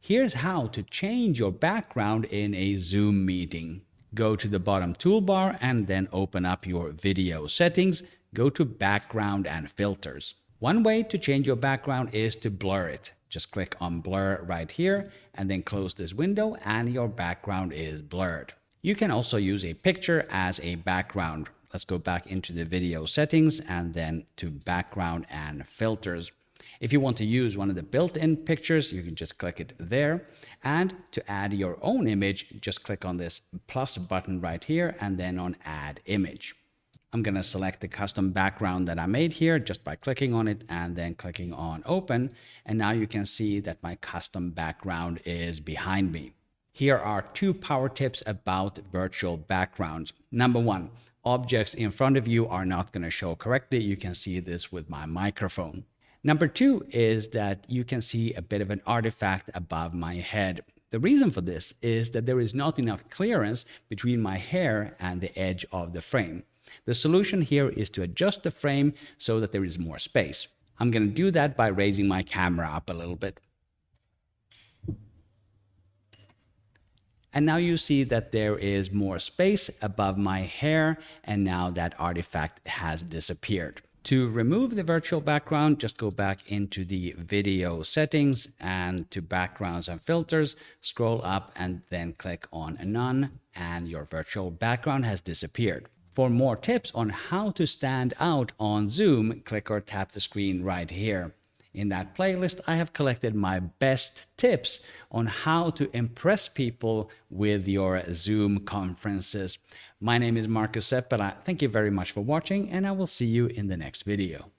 Here's how to change your background in a Zoom meeting. Go to the bottom toolbar and then open up your video settings. Go to background and filters. One way to change your background is to blur it. Just click on blur right here and then close this window and your background is blurred. You can also use a picture as a background. Let's go back into the video settings and then to background and filters. If you want to use one of the built-in pictures, you can just click it there. And to add your own image, just click on this plus button right here and then on add image. I'm going to select the custom background that I made here just by clicking on it and then clicking on open. And now you can see that my custom background is behind me. Here are 2 power tips about virtual backgrounds. Number 1, objects in front of you are not going to show correctly. You can see this with my microphone. Number 2 is that you can see a bit of an artifact above my head. The reason for this is that there is not enough clearance between my hair and the edge of the frame. The solution here is to adjust the frame so that there is more space. I'm going to do that by raising my camera up a little bit. And now you see that there is more space above my hair, and now that artifact has disappeared. To remove the virtual background, just go back into the video settings and to backgrounds and filters, scroll up and then click on none, and your virtual background has disappeared. For more tips on how to stand out on Zoom, click or tap the screen right here. In that playlist, I have collected my best tips on how to impress people with your Zoom conferences. My name is Markus Seppälä. Thank you very much for watching, and I will see you in the next video.